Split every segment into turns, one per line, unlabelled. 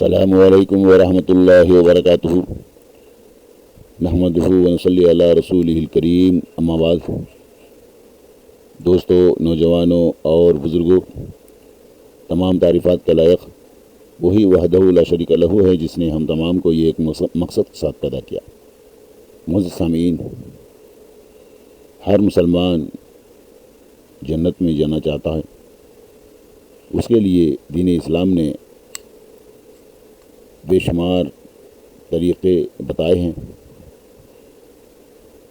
السلام علیکم ورحمۃ اللہ وبرکاتہ۔ نحمدہ و نصلی علی رسولہ الکریم، اما بعد۔ دوستو، نوجوانوں اور بزرگوں، تمام تعریفات کا لائق وہی وحدہ لا شریک لہ ہے جس نے ہم تمام کو یہ ایک مقصد کے ساتھ پیدا کیا۔ معزز سامعین، ہر مسلمان جنت میں جانا چاہتا ہے۔ اس کے لیے دین اسلام نے بے شمار طریقے بتائے ہیں،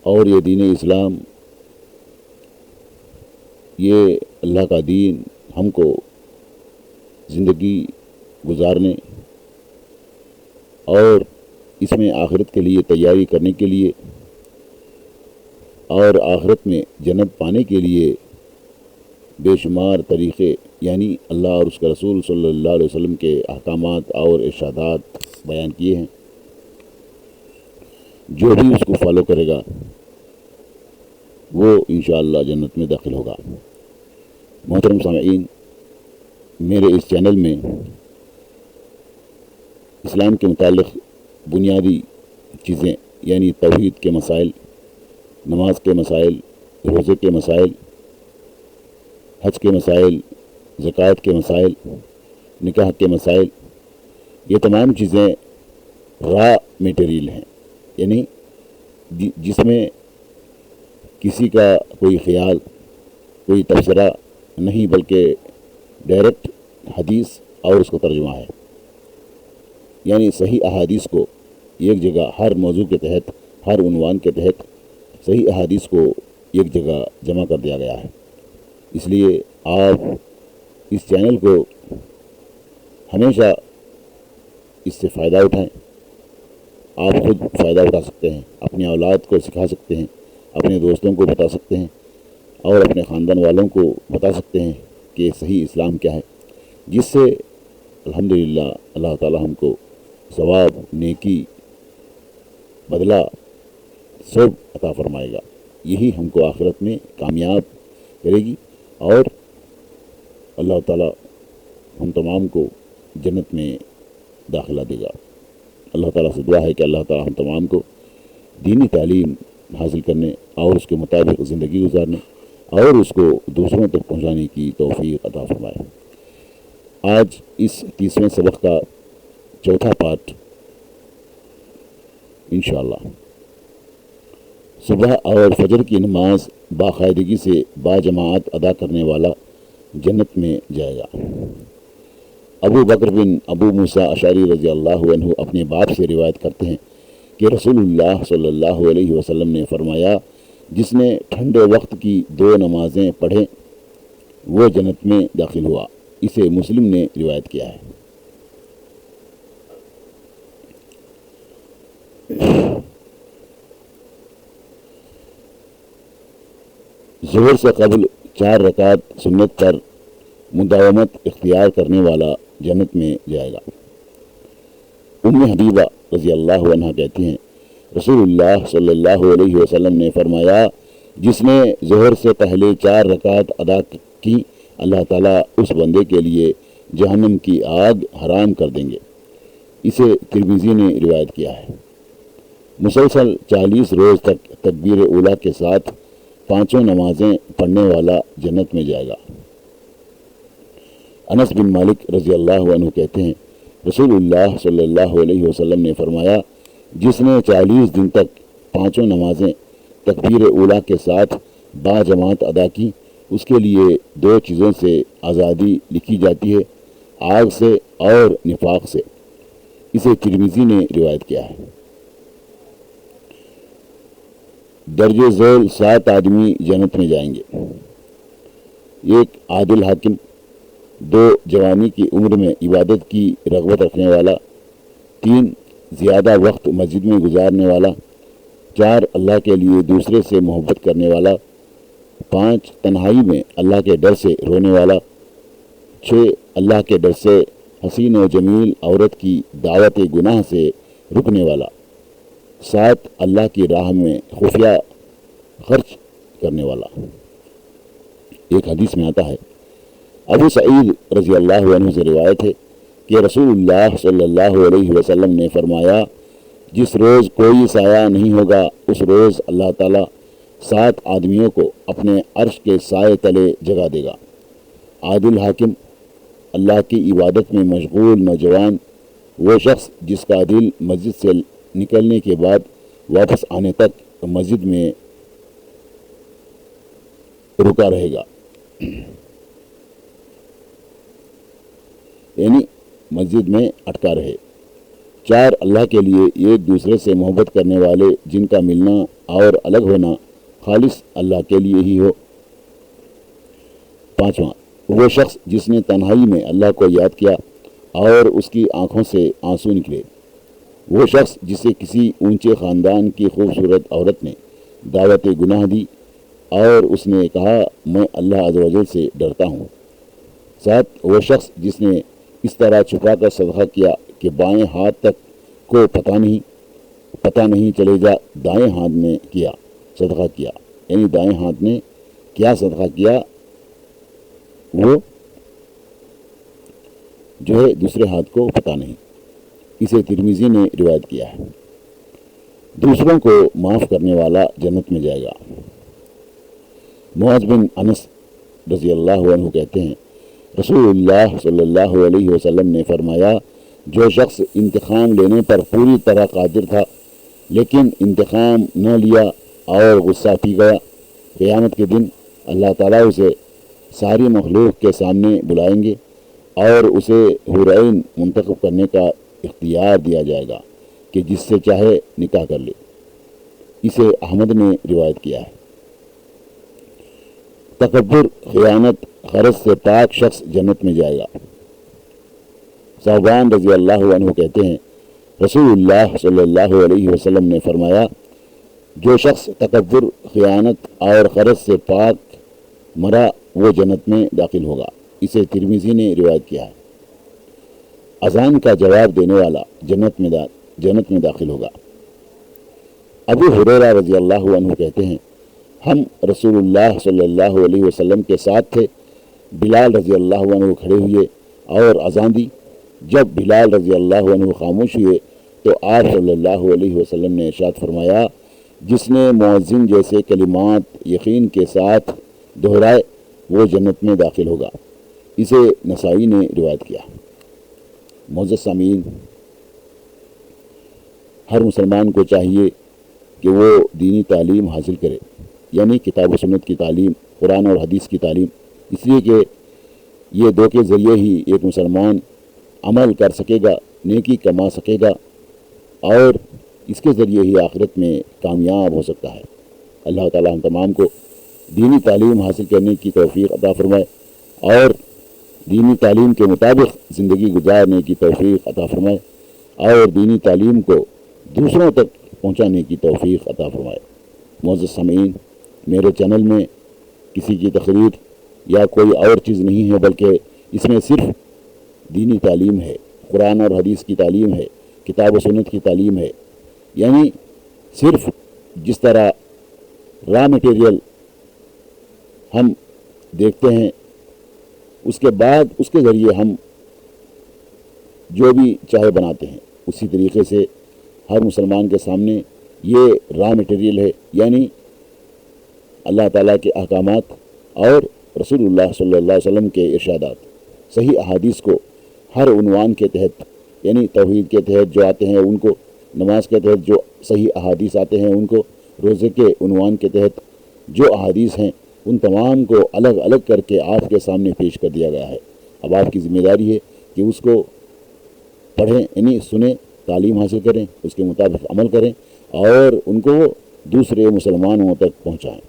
اور یہ دین اسلام، یہ اللہ کا دین ہم کو زندگی گزارنے اور اس میں آخرت کے لیے تیاری کرنے کے لیے اور آخرت میں جنت پانے کے لیے بے شمار طریقے، یعنی اللہ اور اس کے رسول صلی اللہ علیہ وسلم کے احکامات اور ارشادات بیان کیے ہیں۔ جو بھی اس کو فالو کرے گا وہ انشاءاللہ جنت میں داخل ہوگا۔ محترم سامعین، میرے اس چینل میں اسلام کے متعلق بنیادی چیزیں، یعنی توحید کے مسائل، نماز کے مسائل، روزے کے مسائل، حج کے مسائل، زکوٰۃ کے مسائل، نکاح کے مسائل، یہ تمام چیزیں را میٹیریل ہیں، یعنی جس میں کسی کا کوئی خیال، کوئی تبصرہ نہیں، بلکہ ڈائریکٹ حدیث اور اس کا ترجمہ ہے۔ یعنی صحیح احادیث کو ایک جگہ، ہر موضوع کے تحت، ہر عنوان کے تحت صحیح احادیث کو ایک جگہ جمع کر دیا گیا ہے۔ اس لیے آپ اس چینل کو ہمیشہ اس سے فائدہ اٹھائیں۔ آپ خود فائدہ اٹھا سکتے ہیں، اپنی اولاد کو سکھا سکتے ہیں، اپنے دوستوں کو بتا سکتے ہیں، اور اپنے خاندان والوں کو بتا سکتے ہیں کہ صحیح اسلام کیا ہے، جس سے الحمدللہ اللہ تعالی ہم کو ثواب، نیکی، بدلہ سب عطا فرمائے گا۔ یہی ہم کو آخرت میں کامیاب کرے گی، اور اللہ تعالی ہم تمام کو جنت میں داخلہ دے گا۔ اللہ تعالیٰ سے دعا ہے کہ اللہ تعالیٰ ہم تمام کو دینی تعلیم حاصل کرنے اور اس کے مطابق زندگی گزارنے اور اس کو دوسروں تک پہنچانے کی توفیق عطا فرمائے۔ آج اس 30ویں سبق کا چوتھا پارٹ انشاءاللہ، صبح اور فجر کی نماز باقاعدگی سے باجماعت ادا کرنے والا جنت میں جائے گا۔ ابو بکر بن ابو موسیٰ اشعری رضی اللہ عنہ اپنے باپ سے روایت کرتے ہیں کہ رسول اللہ صلی اللہ علیہ وسلم نے فرمایا، جس نے ٹھنڈے وقت کی 2 نمازیں پڑھیں وہ جنت میں داخل ہوا۔ اسے مسلم نے روایت کیا ہے۔ ظہر سے قبل 4 رکعت سنت پر مداومت اختیار کرنے والا جنت میں جائے گا۔ ام حبیبہ رضی اللہ عنہ کہتی ہیں، رسول اللہ صلی اللہ علیہ وسلم نے فرمایا، جس نے ظہر سے پہلے 4 رکعت ادا کی، اللہ تعالیٰ اس بندے کے لیے جہنم کی آگ حرام کر دیں گے۔ اسے ترمذی نے روایت کیا ہے۔ مسلسل 40 روز تک تکبیر اولیٰ کے ساتھ 5 نمازیں پڑھنے والا جنت میں جائے گا۔ انس بن مالک رضی اللہ عنہ کہتے ہیں، رسول اللہ صلی اللہ علیہ وسلم نے فرمایا، جس نے 40 دن تک 5 نمازیں تکبیر اولیٰ کے ساتھ باجماعت ادا کی، اس کے لیے 2 چیزوں سے آزادی لکھی جاتی ہے، آگ سے اور نفاق سے۔ اسے ترمذی نے روایت کیا ہے۔ درجہ ذیل 7 آدمی جنت میں جائیں گے۔ 1 عادل حاکم، 2 جوانی کی عمر میں عبادت کی رغبت رکھنے والا، 3 زیادہ وقت مسجد میں گزارنے والا، 4 اللہ کے لیے دوسرے سے محبت کرنے والا، 5 تنہائی میں اللہ کے ڈر سے رونے والا، 6 اللہ کے ڈر سے حسین و جمیل عورت کی دعوت گناہ سے رکنے والا، 7 اللہ کی راہ میں خفیہ خرچ کرنے والا۔ ایک حدیث میں آتا ہے، ابو سعید رضی اللہ عنہ سے روایت ہے کہ رسول اللہ صلی اللہ علیہ وسلم نے فرمایا جس روز کوئی سایہ نہیں ہوگا اس روز اللہ تعالیٰ 7 آدمیوں کو اپنے عرش کے سائے تلے جگہ دے گا۔ عادل حاکم، اللہ کی عبادت میں مشغول نوجوان، وہ شخص جس کا دل مسجد سے نکلنے کے بعد واپس آنے تک مسجد میں رکا رہے گا، یعنی مسجد میں اٹکا رہے۔ 4 اللہ کے لیے ایک دوسرے سے محبت کرنے والے جن کا ملنا اور الگ ہونا خالص اللہ کے لیے ہی ہو۔ 5واں، وہ شخص جس نے تنہائی میں اللہ کو یاد کیا اور اس کی آنکھوں سے آنسو نکلے۔ وہ شخص جسے کسی اونچے خاندان کی خوبصورت عورت نے دعوت گناہ دی اور اس نے کہا میں اللہ عز و جل سے ڈرتا ہوں۔ 7، وہ شخص جس نے اس طرح چھپا کر صدقہ کیا کہ بائیں ہاتھ تک کو پتہ نہیں چلے گا دائیں ہاتھ نے کیا صدقہ کیا، یعنی دائیں ہاتھ نے کیا صدقہ کیا وہ جو ہے دوسرے ہاتھ کو پتہ نہیں۔ اسے ترمذی نے روایت کیا ہے۔ دوسروں کو معاف کرنے والا جنت میں جائے گا۔ معاذ بن انس رضی اللہ عنہ کہتے ہیں رسول اللہ صلی اللہ علیہ وسلم نے فرمایا جو شخص انتقام لینے پر پوری طرح قادر تھا لیکن انتقام نہ لیا اور غصہ پی گیا، قیامت کے دن اللہ تعالیٰ اسے ساری مخلوق کے سامنے بلائیں گے اور اسے حور عین منتخب کرنے کا اختیار دیا جائے گا کہ جس سے چاہے نکاح کر لے۔ اسے احمد نے روایت کیا ہے۔ تکبر، خیانت، غرض سے پاک شخص جنت میں جائے گا۔ صاحبان رضی اللہ عنہ کہتے ہیں رسول اللہ صلی اللہ علیہ وسلم نے فرمایا جو شخص تکبر، خیانت اور غرض سے پاک مرا وہ جنت میں داخل ہوگا۔ اسے ترمذی نے روایت کیا ہے۔ اذان کا جواب دینے والا جنت میں داخل ہوگا۔ ابو ہریرہ رضی اللہ عنہ کہتے ہیں ہم رسول اللہ صلی اللہ علیہ وسلم کے ساتھ تھے، بلال رضی اللہ عنہ کھڑے ہوئے اور اذان دی۔ جب بلال رضی اللہ عنہ خاموش ہوئے تو آپ صلی اللہ علیہ وسلم نے ارشاد فرمایا جس نے مؤذن جیسے کلمات یقین کے ساتھ دہرائے وہ جنت میں داخل ہوگا۔ اسے نسائی نے روایت کیا۔ معزز سامعین، ہر مسلمان کو چاہیے کہ وہ دینی تعلیم حاصل کرے، یعنی کتاب و سنت کی تعلیم، قرآن اور حدیث کی تعلیم، اس لیے کہ یہ 2 کے ذریعے ہی ایک مسلمان عمل کر سکے گا، نیکی کما سکے گا اور اس کے ذریعے ہی آخرت میں کامیاب ہو سکتا ہے۔ اللہ تعالیٰ ہم تمام کو دینی تعلیم حاصل کرنے کی توفیق عطا فرمائے اور دینی تعلیم کے مطابق زندگی گزارنے کی توفیق عطا فرمائے اور دینی تعلیم کو دوسروں تک پہنچانے کی توفیق عطا فرمائے۔ معزز سامعین، میرے چینل میں کسی کی تقریر یا کوئی اور چیز نہیں ہے بلکہ اس میں صرف دینی تعلیم ہے، قرآن اور حدیث کی تعلیم ہے، کتاب و سنت کی تعلیم ہے، یعنی صرف جس طرح را مٹیریل ہم دیکھتے ہیں اس کے بعد اس کے ذریعے ہم جو بھی چاہے بناتے ہیں، اسی طریقے سے ہر مسلمان کے سامنے یہ را مٹیریل ہے، یعنی اللہ تعالیٰ کے احکامات اور رسول اللہ صلی اللہ علیہ وسلم کے ارشادات، صحیح احادیث کو ہر عنوان کے تحت، یعنی توحید کے تحت جو آتے ہیں ان کو، نماز کے تحت جو صحیح احادیث آتے ہیں ان کو، روزے کے عنوان کے تحت جو احادیث ہیں ان تمام کو الگ الگ کر کے آپ کے سامنے پیش کر دیا گیا ہے۔ اب آپ کی ذمہ داری ہے کہ اس کو پڑھیں، یعنی سنیں، تعلیم حاصل کریں، اس کے مطابق عمل کریں اور ان کو دوسرے مسلمانوں تک پہنچائیں۔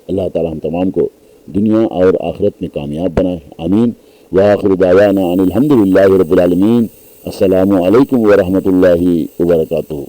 اللہ تعالی ہم تمام کو دنیا اور آخرت میں کامیاب بنائے، آمین۔ وآخر دعوانا ان الحمد للہ رب العالمین۔ السلام علیکم ورحمۃ اللہ وبرکاتہ۔